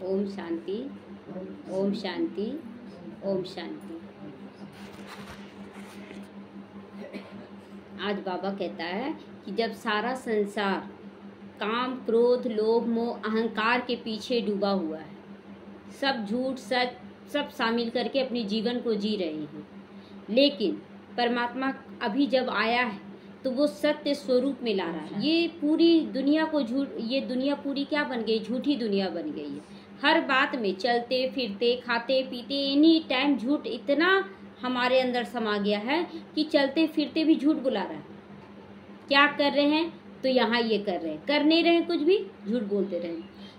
ओम शांति, ओम शांति, ओम शांति। आज बाबा कहता है कि जब सारा संसार काम, क्रोध, लोभ, मोह, अहंकार के पीछे डूबा हुआ है, सब झूठ सच सब शामिल करके अपने जीवन को जी रहे हैं, लेकिन परमात्मा अभी जब आया है तो वो सत्य स्वरूप में ला रहा है। ये पूरी दुनिया को झूठ, ये दुनिया पूरी क्या बन गई? झूठी दुनिया बन गई है। हर बात में चलते फिरते, खाते पीते, एनी टाइम झूठ इतना हमारे अंदर समा गया है कि चलते फिरते भी झूठ बुला रहा है। क्या कर रहे हैं तो यहाँ ये कर रहे हैं, कर नहीं रहे कुछ भी, झूठ बोलते रहे।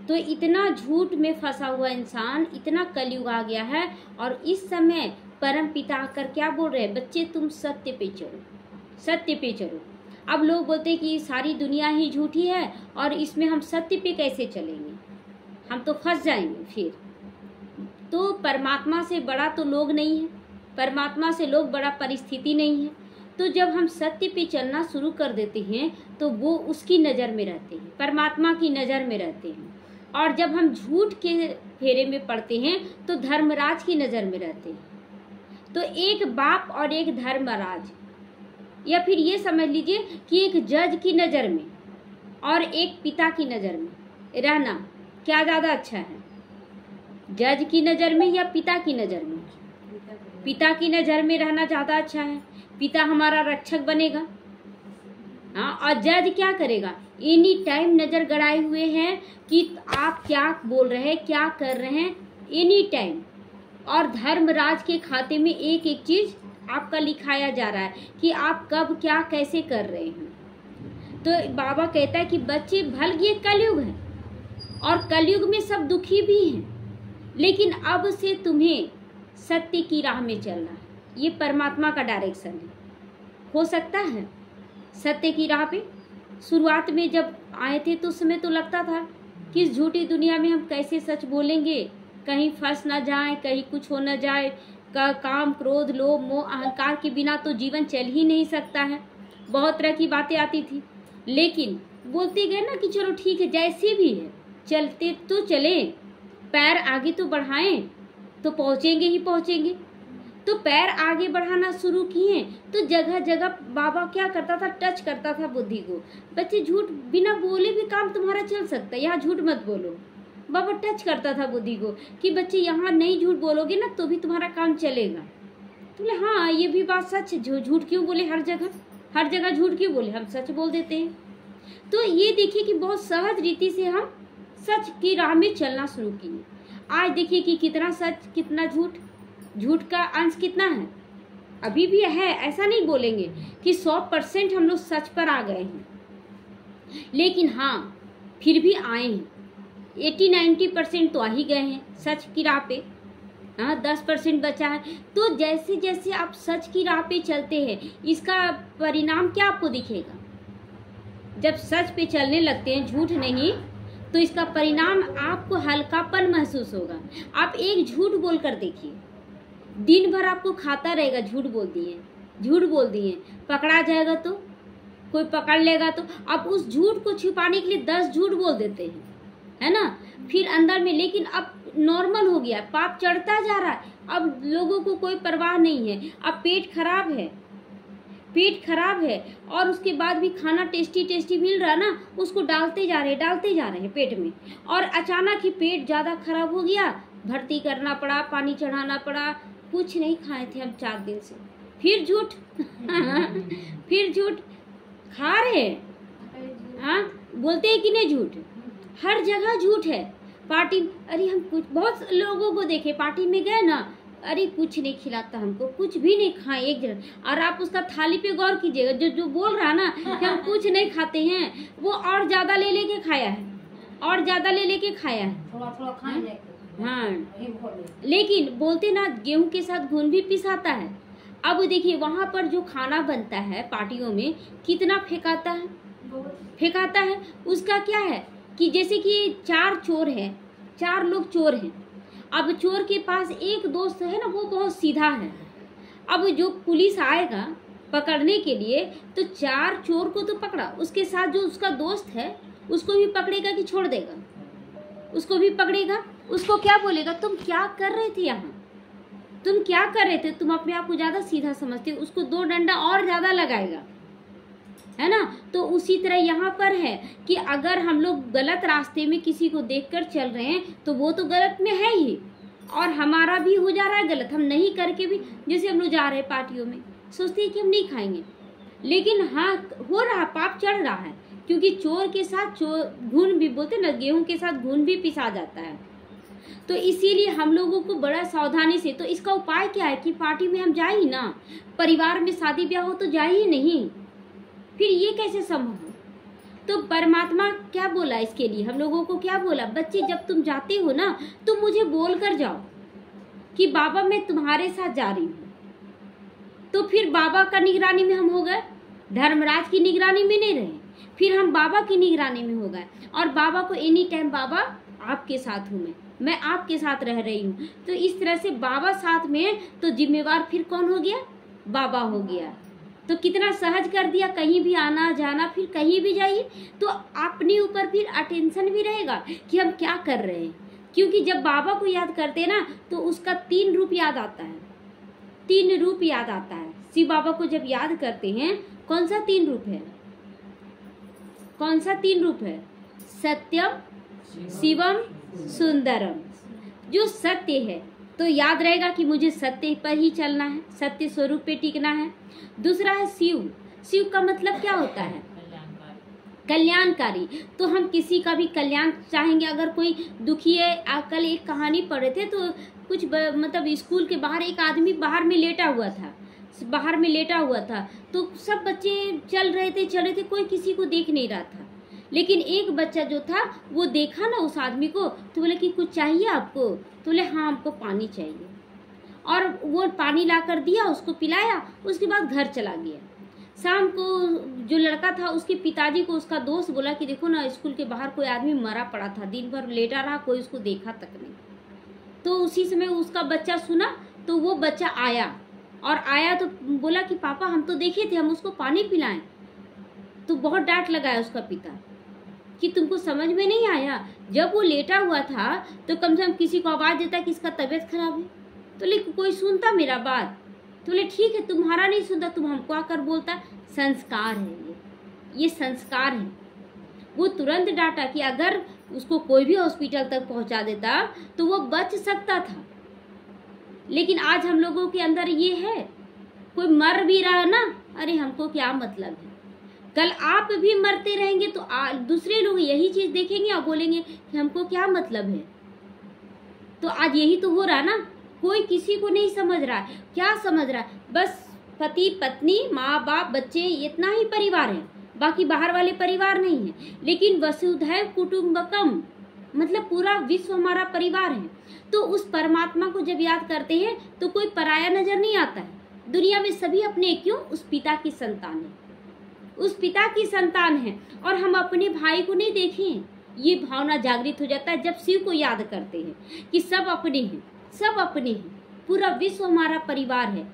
तो इतना झूठ में फंसा हुआ इंसान, इतना कलयुग आ गया है। और इस समय परम पिता आकर क्या बोल रहे हैं? बच्चे तुम सत्य पे चलो, सत्य पे चलो। अब लोग बोलते हैं कि सारी दुनिया ही झूठी है और इसमें हम सत्य पे कैसे चलेंगे, हम तो फंस जाएंगे। फिर तो परमात्मा से बड़ा तो लोग नहीं है, परमात्मा से लोग बड़ा परिस्थिति नहीं है। तो जब हम सत्य पे चलना शुरू कर देते हैं तो वो उसकी नज़र में रहते हैं, परमात्मा की नज़र में रहते हैं। और जब हम झूठ के फेरे में पड़ते हैं तो धर्मराज की नज़र में रहते हैं। तो एक बाप और एक धर्मराज, या फिर ये समझ लीजिए कि एक जज की नज़र में और एक पिता की नज़र में रहना क्या ज़्यादा अच्छा है? जज की नज़र में या पिता की नज़र में? पिता की नज़र में रहना ज़्यादा अच्छा है। पिता हमारा रक्षक बनेगा, हाँ। और जज क्या करेगा? एनी टाइम नज़र गड़ाए हुए हैं कि आप क्या बोल रहे हैं, क्या कर रहे हैं, एनी टाइम। और धर्मराज के खाते में एक एक चीज़ आपका लिखाया जा रहा है कि आप कब क्या कैसे कर रहे हैं। तो बाबा कहता है कि बच्चे भल ये कलयुग है और कलयुग में सब दुखी भी हैं, लेकिन अब से तुम्हें सत्य की राह में चलना है। ये परमात्मा का डायरेक्शन है। हो सकता है सत्य की राह पे शुरुआत में जब आए थे तो उस समय तो लगता था कि इस झूठी दुनिया में हम कैसे सच बोलेंगे, कहीं फंस ना जाए, कहीं कुछ हो ना जाए। काम, क्रोध, लोभ, मोह, अहंकार के बिना तो जीवन चल ही नहीं सकता है। बहुत तरह की बातें आती थी, लेकिन बोलते गए ना कि चलो ठीक है, जैसे भी है चलते तो चले, पैर आगे तो बढ़ाएं तो पहुंचेंगे ही पहुंचेंगे। तो पैर आगे बढ़ाना शुरू किए तो जगह जगह बाबा क्या करता था? टच करता था बुद्धि को। बच्चे झूठ बिना बोले भी काम तुम्हारा चल सकता है, यहाँ झूठ मत बोलो। बाबा टच करता था बुद्धि को कि बच्चे यहाँ नहीं झूठ बोलोगे ना तो भी तुम्हारा काम चलेगा। तो बोले हाँ ये भी बात सच है, झूठ क्यों बोले? हर जगह झूठ क्यों बोले? हम सच बोल देते हैं। तो ये देखिए कि बहुत सहज रीति से हम सच की राह में चलना शुरू किए। आज देखिए कि कितना सच कितना झूठ, झूठ का अंश कितना है। अभी भी है, ऐसा नहीं बोलेंगे कि 100% हम लोग सच पर आ गए हैं, लेकिन हाँ फिर भी आए हैं। 80-90% तो आ ही गए हैं सच की राह पे, हाँ 10% बचा है। तो जैसे जैसे आप सच की राह पे चलते हैं, इसका परिणाम क्या आपको दिखेगा? जब सच पे चलने लगते हैं, झूठ नहीं, तो इसका परिणाम आपको हल्कापन महसूस होगा। आप एक झूठ बोल कर देखिए, दिन भर आपको खाता रहेगा, झूठ बोल दिए, पकड़ा जाएगा तो कोई पकड़ लेगा तो आप उस झूठ को छुपाने के लिए 10 झूठ बोल देते हैं, है ना। फिर अंदर में, लेकिन अब नॉर्मल हो गया, पाप चढ़ता जा रहा है, अब लोगों को कोई परवाह नहीं है। अब पेट खराब है और उसके बाद भी खाना टेस्टी मिल रहा ना, उसको डालते जा रहे हैं पेट में। और अचानक ही पेट ज़्यादा खराब हो गया, भर्ती करना पड़ा, पानी चढ़ाना पड़ा। कुछ नहीं खाए थे हम 4 दिन से, फिर झूठ फिर झूठ खा रहे हैं, हाँ बोलते हैं कि नहीं झूठ? हर जगह झूठ है। पार्टी, अरे हम कुछ बहुत लोगों को देखे, पार्टी में गए ना, अरे कुछ नहीं खिलाता हमको, कुछ भी नहीं खाए एक जन। और आप उसका थाली पे गौर कीजिएगा, जो बोल रहा ना कि हम कुछ नहीं खाते हैं, वो और ज्यादा ले लेके खाया है, थोड़ा खाए। हाँ, लेकिन बोलते ना गेहूं के साथ घुन भी पिसाता है। अब देखिए वहां पर जो खाना बनता है पार्टियों में, कितना फेंकाता है। उसका क्या है कि जैसे कि 4 लोग चोर हैं। अब चोर के पास एक दोस्त है ना, वो बहुत सीधा है। अब जो पुलिस आएगा पकड़ने के लिए तो 4 चोर को तो पकड़ा, उसके साथ जो उसका दोस्त है उसको भी पकड़ेगा कि छोड़ देगा? उसको भी पकड़ेगा। उसको क्या बोलेगा, तुम क्या कर रहे थे यहाँ, तुम क्या कर रहे थे, तुम अपने आप को ज्यादा सीधा समझते हो, उसको 2 डंडा और ज्यादा लगाएगा, है ना। तो उसी तरह यहाँ पर है कि अगर हम लोग गलत रास्ते में किसी को देखकर चल रहे हैं तो वो तो गलत में है ही, और हमारा भी हो जा रहा है गलत, हम नहीं करके भी, जैसे हम लोग जा रहे हैं पार्टियों में, सोचते हैं कि हम नहीं खाएंगे, लेकिन हाँ हो रहा, पाप चढ़ रहा है, क्योंकि चोर के साथ घून भी, बोलते ना, गेहूं के साथ घून भी पिसा जाता है। तो इसीलिए हम लोगों को बड़ा सावधानी से, तो इसका उपाय क्या है कि पार्टी में हम जाए ही ना, परिवार में शादी ब्याह हो तो जाए ही नहीं, फिर ये कैसे संभव हो। तो परमात्मा क्या बोला इसके लिए, हम लोगों को क्या बोला, बच्चे जब तुम जाते हो ना तो मुझे बोल कर जाओ कि बाबा मैं तुम्हारे साथ जा रही हूँ। तो फिर बाबा का निगरानी में हम हो गए, धर्मराज की निगरानी में नहीं रहे, फिर हम बाबा की निगरानी में हो गए, और बाबा को एनी टाइम, बाबा आपके साथ हूँ, मैं आपके साथ रह रही हूँ। तो इस तरह से बाबा साथ में, तो जिम्मेवार फिर कौन हो गया, बाबा हो गया। तो कितना सहज कर दिया, कहीं भी आना जाना, फिर कहीं भी जाइए तो अपने ऊपर फिर अटेंशन भी रहेगा कि हम क्या कर रहे हैं, क्योंकि जब बाबा को याद करते हैं ना तो उसका 3 रूप याद आता है, 3 रूप याद आता है। शिव बाबा को जब याद करते हैं, कौन सा 3 रूप है, कौन सा 3 रूप है, सत्यम शिवम सुंदरम। जो सत्य है तो याद रहेगा कि मुझे सत्य पर ही चलना है, सत्य स्वरूप पे टिकना है। दूसरा है शिव, शिव का मतलब क्या होता है, कल्याणकारी। तो हम किसी का भी कल्याण चाहेंगे। अगर कोई दुखी है, कल एक कहानी पढ़े थे तो कुछ मतलब स्कूल के बाहर एक आदमी बाहर में लेटा हुआ था, तो सब बच्चे चल रहे थे, कोई किसी को देख नहीं रहा था, लेकिन एक बच्चा जो था वो देखा ना उस आदमी को, तो बोले कि कुछ चाहिए आपको, तो बोले हाँ हमको पानी चाहिए, और वो पानी लाकर दिया, उसको पिलाया, उसके बाद घर चला गया। शाम को जो लड़का था उसके पिताजी को उसका दोस्त बोला कि देखो ना स्कूल के बाहर कोई आदमी मरा पड़ा था, दिन भर लेटा रहा, कोई उसको देखा तक नहीं। तो उसी समय उसका बच्चा सुना, तो वो बच्चा आया तो बोला कि पापा हम तो देखे थे, हम उसको पानी पिलाएं। तो बहुत डांट लगाया उसका पिता कि तुमको समझ में नहीं आया, जब वो लेटा हुआ था तो कम से कम किसी को आवाज देता कि इसका तबीयत खराब है, तो लेकिन कोई सुनता मेरा बात, तो बोले ठीक है तुम्हारा नहीं सुनता, तुम हमको आकर बोलता। संस्कार है ये संस्कार है। वो तुरंत डांटा कि अगर उसको कोई भी हॉस्पिटल तक पहुंचा देता तो वो बच सकता था, लेकिन आज हम लोगों के अंदर ये है, कोई मर भी रहा ना, अरे हमको क्या मतलब है, कल आप भी मरते रहेंगे तो दूसरे लोग यही चीज देखेंगे और बोलेंगे कि हमको क्या मतलब है। तो आज यही तो हो रहा ना, कोई किसी को नहीं समझ रहा है। क्या समझ रहा है, बस पति पत्नी माँ बाप बच्चे इतना ही परिवार है, बाकी बाहर वाले परिवार नहीं है। लेकिन वसुधैव कुटुंबकम मतलब पूरा विश्व हमारा परिवार है। तो उस परमात्मा को जब याद करते हैं तो कोई पराया नजर नहीं आता है। दुनिया में सभी अपने, क्यों, उस पिता की संतान है, उस पिता की संतान है, और हम अपने भाई को नहीं देखें। ये भावना जागृत हो जाता है जब शिव को याद करते हैं कि सब अपने हैं, सब अपने हैं, पूरा विश्व हमारा परिवार है।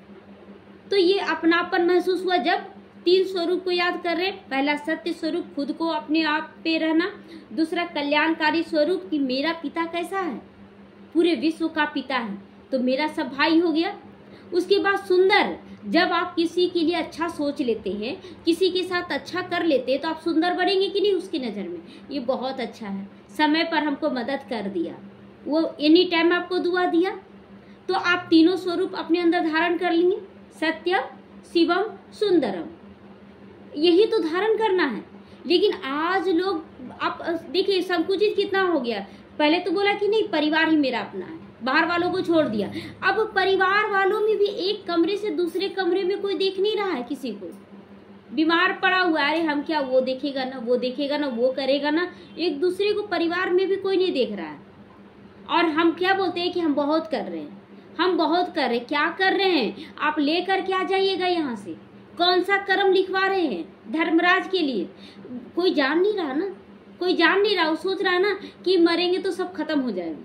तो ये अपनापन महसूस हुआ जब 3 स्वरूप को याद कर रहे। पहला सत्य स्वरूप, खुद को अपने आप पे रहना। दूसरा कल्याणकारी स्वरूप कि मेरा पिता कैसा है, पूरे विश्व का पिता है, तो मेरा सब भाई हो गया। उसके बाद सुंदर, जब आप किसी के लिए अच्छा सोच लेते हैं, किसी के साथ अच्छा कर लेते हैं, तो आप सुंदर बनेंगे कि नहीं उसकी नज़र में। ये बहुत अच्छा है, समय पर हमको मदद कर दिया, वो एनी टाइम आपको दुआ दिया, तो आप तीनों स्वरूप अपने अंदर धारण कर लेंगे, सत्यम शिवम सुंदरम, यही तो धारण करना है। लेकिन आज लोग, आप देखिए संकुचित कितना हो गया। पहले तो बोला कि नहीं परिवार ही मेरा अपना है, बाहर वालों को छोड़ दिया। अब परिवार वालों में भी एक कमरे से दूसरे कमरे में कोई देख नहीं रहा है किसी को। बीमार पड़ा हुआ है, अरे हम क्या, वो देखेगा ना, वो देखेगा ना, वो करेगा ना, एक दूसरे को परिवार में भी कोई नहीं देख रहा है। और हम क्या बोलते हैं कि हम बहुत कर रहे हैं, हम बहुत कर रहे हैं। क्या कर रहे हैं, आप लेकर क्या जाइएगा यहाँ से, कौन सा कर्म लिखवा रहे हैं धर्मराज के लिए। कोई जान नहीं रहा ना, कोई जान नहीं रहा, वो सोच रहा है ना कि मरेंगे तो सब खत्म हो जाएगा,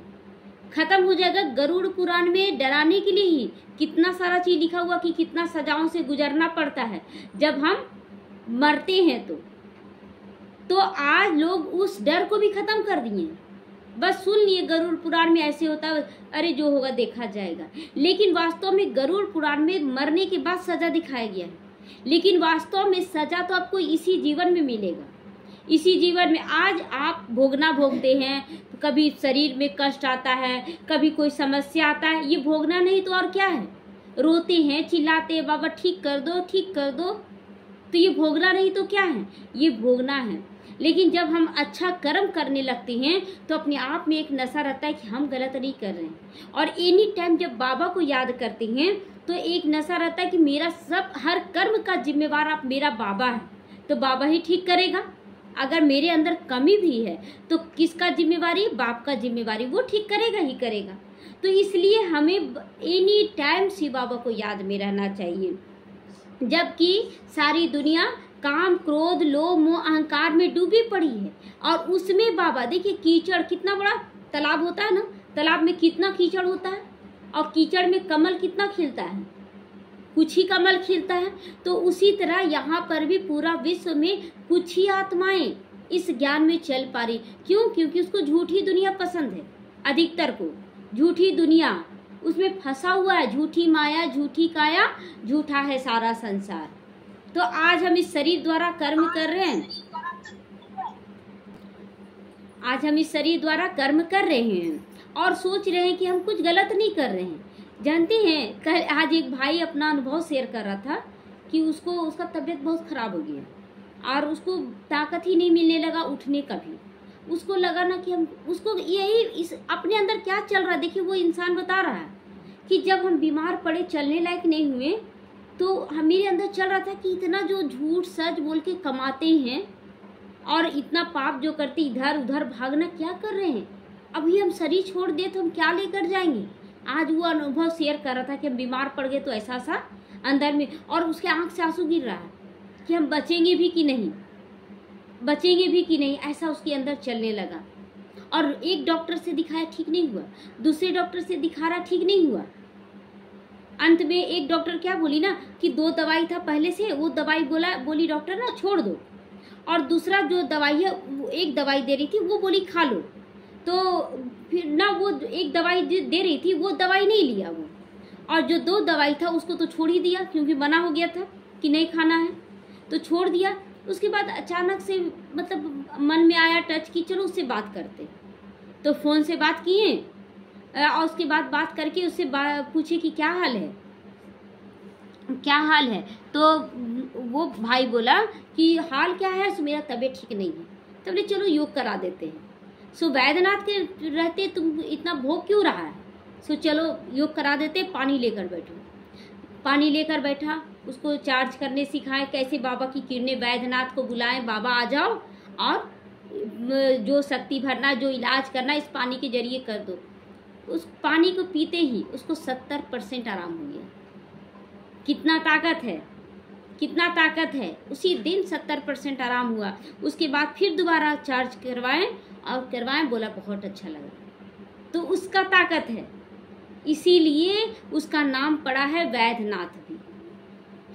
खत्म हो जाएगा। गरुड़ पुराण में डराने के लिए ही कितना सारा चीज लिखा हुआ कि कितना सजाओं से गुजरना पड़ता है जब हम मरते हैं। तो आज लोग उस डर को भी खत्म कर दिए। बस सुन लिए गरुड़ पुराण में ऐसे होता है, अरे जो होगा देखा जाएगा। लेकिन वास्तव में गरुड़ पुराण में मरने के बाद सजा दिखाया गया है, लेकिन वास्तव में सजा तो आपको इसी जीवन में मिलेगा। इसी जीवन में आज आप भोगना भोगते हैं, कभी शरीर में कष्ट आता है, कभी कोई समस्या आता है, ये भोगना नहीं तो और क्या है। रोते हैं, चिल्लाते हैं, बाबा ठीक कर दो ठीक कर दो, तो ये भोगना नहीं तो क्या है, ये भोगना है। लेकिन जब हम अच्छा कर्म करने लगते हैं तो अपने आप में एक नशा रहता है कि हम गलत नहीं कर रहे हैं। और एनी टाइम जब बाबा को याद करते हैं तो एक नशा रहता है कि मेरा सब हर कर्म का जिम्मेवार आप मेरा बाबा है, तो बाबा ही ठीक करेगा। अगर मेरे अंदर कमी भी है तो किसका जिम्मेवारी, बाप का जिम्मेवारी, वो ठीक करेगा ही करेगा। तो इसलिए हमें एनी टाइम शिव बाबा को याद में रहना चाहिए। जबकि सारी दुनिया काम क्रोध लोभ मोह अहंकार में डूबी पड़ी है, और उसमें बाबा देखिए कीचड़, कितना बड़ा तालाब होता है ना, तालाब में कितना कीचड़ होता है, और कीचड़ में कमल कितना खिलता है, कुछ ही कमल खिलता है। तो उसी तरह यहाँ पर भी पूरा विश्व में कुछ ही आत्माएं इस ज्ञान में चल पा रही। क्यों? क्योंकि उसको झूठी दुनिया पसंद है, अधिकतर को झूठी दुनिया उसमें फंसा हुआ है, झूठी माया झूठी काया, झूठा है सारा संसार। तो आज हम इस शरीर द्वारा कर्म कर रहे हैं, आज हम इस शरीर द्वारा कर्म कर रहे हैं और सोच रहे हैं कि हम कुछ गलत नहीं कर रहे हैं। जानते हैं, आज एक भाई अपना अनुभव शेयर कर रहा था कि उसका तबीयत बहुत खराब हो गया और उसको ताकत ही नहीं मिलने लगा उठने का भी। उसको लगा ना कि हम उसको यही इस अपने अंदर क्या चल रहा है। देखिए वो इंसान बता रहा है कि जब हम बीमार पड़े, चलने लायक नहीं हुए, तो मेरे अंदर चल रहा था कि इतना जो झूठ सच बोल के कमाते हैं और इतना पाप जो करते इधर उधर भागना क्या कर रहे हैं। अभी हम शरीर छोड़ दे तो हम क्या लेकर जाएंगे। आज वो अनुभव शेयर कर रहा था कि हम बीमार पड़ गए तो ऐसा सा अंदर में, और उसके आंख से आंसू गिर रहा है कि हम बचेंगे भी कि नहीं, बचेंगे भी कि नहीं, ऐसा उसके अंदर चलने लगा। और एक डॉक्टर से दिखाया ठीक नहीं हुआ, दूसरे डॉक्टर से दिखा रहा ठीक नहीं हुआ। अंत में एक डॉक्टर क्या बोली ना कि 2 दवाई था पहले से, वो दवाई बोली डॉक्टर ना छोड़ दो, और दूसरा जो दवाई है एक दवाई दे रही थी वो बोली खा लो। तो फिर ना वो एक दवाई दे रही थी वो दवाई नहीं लिया वो, और जो 2 दवाई था उसको तो छोड़ ही दिया क्योंकि मना हो गया था कि नहीं खाना है, तो छोड़ दिया। उसके बाद अचानक से मतलब मन में आया टच की चलो उससे बात करते, तो फ़ोन से बात किए और उसके बाद बात करके उससे पूछे कि क्या हाल है, क्या हाल है। तो वो भाई बोला कि हाल क्या है, सो मेरा तबीयत ठीक नहीं है। तो बोले चलो योग करा देते हैं। सो वैद्यनाथ के रहते तुम इतना भोग क्यों रहा है, सो चलो योग करा देते, पानी लेकर बैठो। पानी लेकर बैठा, उसको चार्ज करने सिखाए, कैसे बाबा की किरणें, वैद्यनाथ को बुलाएं, बाबा आ जाओ और जो शक्ति भरना, जो इलाज करना इस पानी के जरिए कर दो। उस पानी को पीते ही उसको 70% आराम हो गया। कितना ताकत है, कितना ताकत है। उसी दिन 70% आराम हुआ। उसके बाद फिर दोबारा चार्ज करवाएं, बोला बहुत अच्छा लगा। तो उसका ताकत है, इसीलिए उसका नाम पड़ा है वैद्यनाथ भी।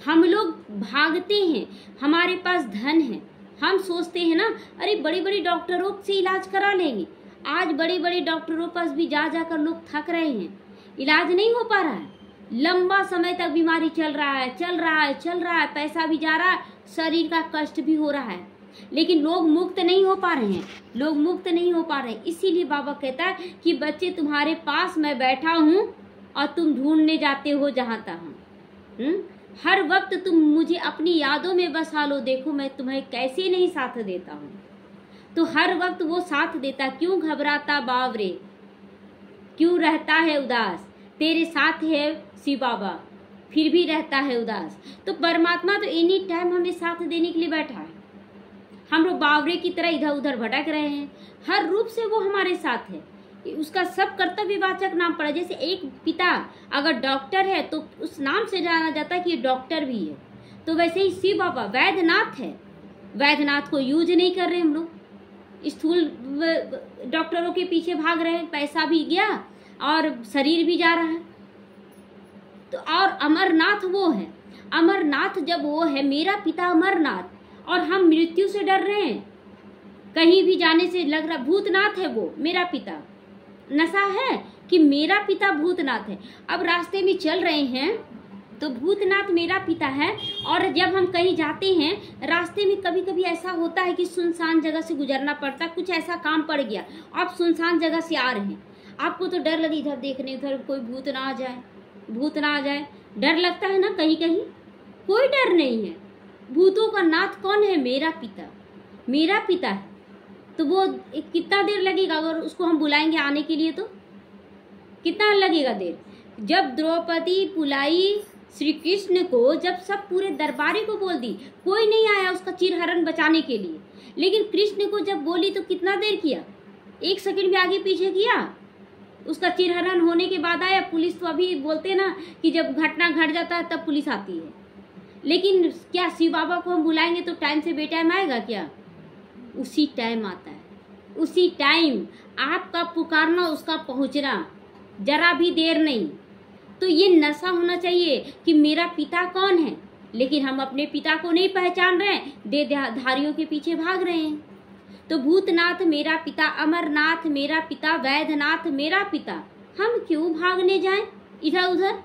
हम लोग भागते हैं, हमारे पास धन है, हम सोचते हैं ना अरे बड़े बड़े डॉक्टरों से इलाज करा लेंगे। आज बड़े बड़े डॉक्टरों पास भी जाकर लोग थक रहे हैं, इलाज नहीं हो पा रहा है, लंबा समय तक बीमारी चल रहा है, पैसा भी जा रहा है, शरीर का कष्ट भी हो रहा है, लेकिन लोग मुक्त नहीं हो पा रहे हैं, लोग मुक्त नहीं हो पा रहे हैं। इसीलिए बाबा कहता है कि बच्चे तुम्हारे पास मैं बैठा हूँ और तुम ढूंढने जाते हो जहाँ तहाँ। हर वक्त तुम मुझे अपनी यादों में बसा लो, देखो मैं तुम्हें कैसे नहीं साथ देता हूँ। तो हर वक्त वो साथ देता। क्यों घबराता बावरे, क्यों रहता है उदास, तेरे साथ है शिव बाबा फिर भी रहता है उदास। तो परमात्मा तो एनी टाइम हमें साथ देने के लिए बैठा है। हम लोग बावरे की तरह इधर उधर भटक रहे हैं, हर रूप से वो हमारे साथ है। उसका सब कर्तव्यवाचक नाम पड़ा। जैसे एक पिता अगर डॉक्टर है तो उस नाम से जाना जाता है कि ये डॉक्टर भी है, तो वैसे ही शिव बाबा वैद्यनाथ है। वैद्यनाथ को यूज नहीं कर रहे हम लोग, स्थूल डॉक्टरों के पीछे भाग रहे हैं, पैसा भी गया और शरीर भी जा रहा है। तो और अमरनाथ वो है, अमरनाथ जब वो है, मेरा पिता अमरनाथ, और हम मृत्यु से डर रहे हैं। कहीं भी जाने से लग रहा भूतनाथ है वो मेरा पिता। नशा है कि मेरा पिता भूतनाथ है। अब रास्ते में चल रहे हैं तो भूतनाथ मेरा पिता है। और जब हम कहीं जाते हैं रास्ते में कभी कभी ऐसा होता है कि सुनसान जगह से गुजरना पड़ता, कुछ ऐसा काम पड़ गया, आप सुनसान जगह से आ रहे हैं, आपको तो डर लगे इधर देखने, उधर कोई भूत ना आ जाए, भूत ना आ जाए, डर लगता है ना। कहीं कहीं कोई डर नहीं है। भूतों का नाथ कौन है? मेरा पिता, मेरा पिता है। तो वो कितना देर लगेगा अगर उसको हम बुलाएंगे आने के लिए, तो कितना लगेगा देर? जब द्रौपदी बुलाई श्री कृष्ण को, जब सब पूरे दरबारी को बोल दी, कोई नहीं आया उसका चिरहरण बचाने के लिए, लेकिन कृष्ण को जब बोली तो कितना देर किया? 1 सेकंड भी आगे पीछे किया। उसका चिरहरण होने के बाद आया। पुलिस तो अभी बोलते ना कि जब घटना घट जाता है तब पुलिस आती है, लेकिन क्या शिव बाबा को हम बुलाएंगे तो टाइम से बेटाइम आएगा क्या? उसी टाइम आता है, उसी टाइम आपका पुकारना, उसका पहुंचना, जरा भी देर नहीं। तो ये नशा होना चाहिए कि मेरा पिता कौन है, लेकिन हम अपने पिता को नहीं पहचान रहे हैं, देहधारियों के पीछे भाग रहे हैं। तो भूतनाथ मेरा पिता, अमरनाथ मेरा पिता, वैद्यनाथ मेरा पिता, हम क्यों भागने जाएं इधर उधर?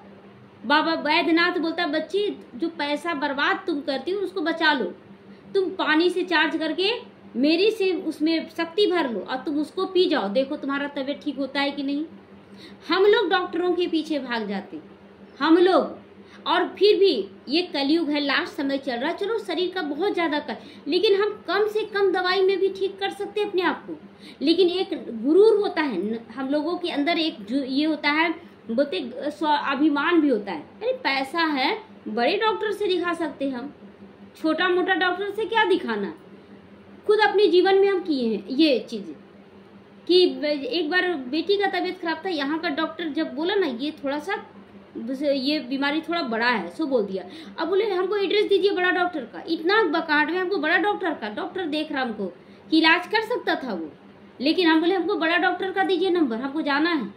बाबा वैद्यनाथ बोलता, बच्ची जो पैसा बर्बाद तुम करती हो उसको बचा लो, तुम पानी से चार्ज करके मेरी से उसमें शक्ति भर लो और तुम उसको पी जाओ, देखो तुम्हारा तबीयत ठीक होता है कि नहीं। हम लोग डॉक्टरों के पीछे भाग जाते, हम लोग। और फिर भी ये कलयुग है, लास्ट समय चल रहा है, चलो शरीर का बहुत ज्यादा कर, लेकिन हम कम से कम दवाई में भी ठीक कर सकते हैं अपने आप को। लेकिन एक गुरूर होता है हम लोगों के अंदर, एक ये होता है, बोलते स्वाभिमान भी होता है, अरे पैसा है, बड़े डॉक्टर से दिखा सकते हैं हम, छोटा मोटा डॉक्टर से क्या दिखाना। खुद अपने जीवन में हम किए हैं ये चीज कि एक बार बेटी का तबीयत खराब था, यहाँ का डॉक्टर जब बोला ना ये थोड़ा सा ये बीमारी थोड़ा बड़ा है, सो बोल दिया। अब बोले हमको एड्रेस दीजिए बड़ा डॉक्टर का, इतना बकाट में हमको बड़ा डॉक्टर का, डॉक्टर देख रहा हमको कि इलाज कर सकता था वो, लेकिन हम बोले हमको बड़ा डॉक्टर का दीजिए नंबर, हमको जाना है।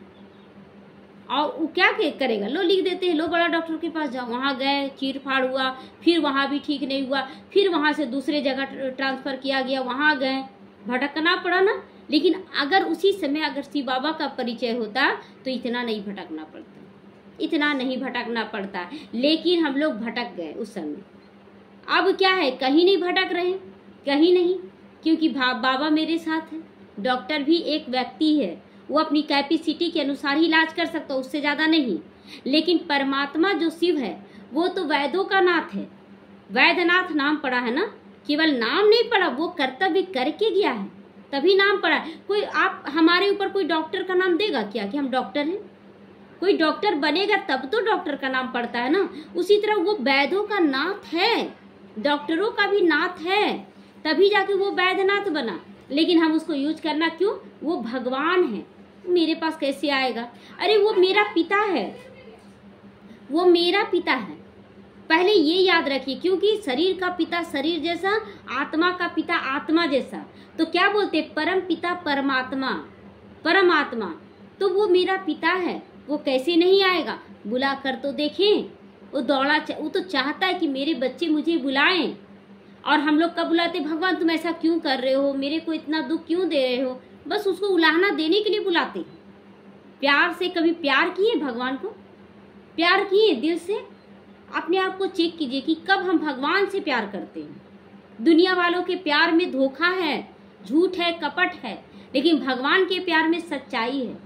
और वो क्या करेगा, लो लिख देते हैं, लो बड़ा डॉक्टर के पास जाओ। वहाँ गए, चीर फाड़ हुआ, फिर वहाँ भी ठीक नहीं हुआ, फिर वहाँ से दूसरे जगह ट्रांसफर किया गया, वहाँ गए, भटकना पड़ा ना। लेकिन अगर उसी समय अगर शिव बाबा का परिचय होता तो इतना नहीं भटकना पड़ता, इतना नहीं भटकना पड़ता। लेकिन हम लोग भटक गए उस समय। अब क्या है, कहीं नहीं भटक रहे, कहीं नहीं, क्योंकि बाबा मेरे साथ है। डॉक्टर भी एक व्यक्ति है, वो अपनी कैपेसिटी के अनुसार ही इलाज कर सकता, उससे ज्यादा नहीं। लेकिन परमात्मा जो शिव है वो तो वैद्यों का नाथ है, वैद्यनाथ नाम पड़ा है ना, केवल नाम नहीं पड़ा, वो कर्तव्य करके गया है तभी नाम पड़ा है। कोई आप हमारे ऊपर कोई डॉक्टर का नाम देगा क्या कि हम डॉक्टर हैं? कोई डॉक्टर बनेगा तब तो डॉक्टर का नाम पड़ता है ना। उसी तरह वो वैद्यों का नाथ है, डॉक्टरों का भी नाथ है, तभी जाके वो वैद्यनाथ बना। लेकिन हम उसको यूज करना क्यों? वो भगवान है, मेरे पास कैसे आएगा? अरे वो मेरा पिता है, वो मेरा पिता है, पहले ये याद रखिए। क्योंकि शरीर का पिता शरीर जैसा, आत्मा का पिता आत्मा जैसा। तो क्या बोलते, परम पिता परमात्मा, परमात्मा। तो वो मेरा पिता है, वो कैसे नहीं आएगा? बुला कर तो देखें, वो वो तो चाहता है कि मेरे बच्चे मुझे बुलाएं। और हम लोग कब बुलाते, भगवान तुम ऐसा क्यों कर रहे हो, मेरे को इतना दुख क्यों दे रहे हो? बस उसको उलाहना देने के लिए बुलाते। प्यार से कभी प्यार किए भगवान को? प्यार किए दिल से? अपने आप को चेक कीजिए कि कब हम भगवान से प्यार करते हैं। दुनिया वालों के प्यार में धोखा है, झूठ है, कपट है, लेकिन भगवान के प्यार में सच्चाई है।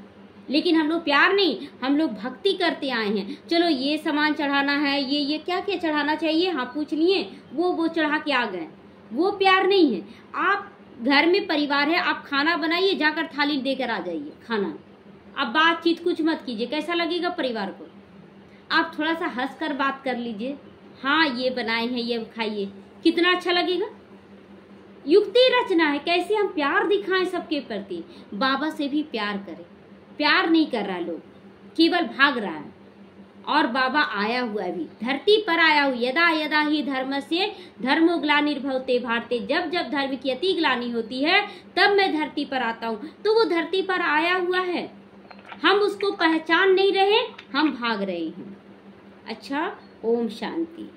लेकिन हम लोग प्यार नहीं, हम लोग भक्ति करते आए हैं। चलो ये सामान चढ़ाना है, ये क्या क्या चढ़ाना चाहिए, हाँ पूछ लिए, वो चढ़ा के आ गए, वो प्यार नहीं है। आप घर में परिवार है, आप खाना बनाइए, जाकर थाली देकर आ जाइए खाना। अब बातचीत कुछ मत कीजिए, कैसा लगेगा परिवार को? आप थोड़ा सा हंस कर बात कर लीजिए, हाँ ये बनाए हैं, ये खाइए, कितना अच्छा लगेगा। युक्ति रचना है, कैसे हम प्यार दिखाएं सबके प्रति। बाबा से भी प्यार करें, प्यार नहीं कर रहा लोग, केवल भाग रहा है। और बाबा आया हुआ भी धरती पर आया हुआ, यदा यदा ही धर्मस्य धर्मो ग्लानिर्भवते भारते, जब जब धर्म की अति ग्लानि होती है तब मैं धरती पर आता हूँ। तो वो धरती पर आया हुआ है, हम उसको पहचान नहीं रहे, हम भाग रहे हैं। अच्छा, ओम शांति।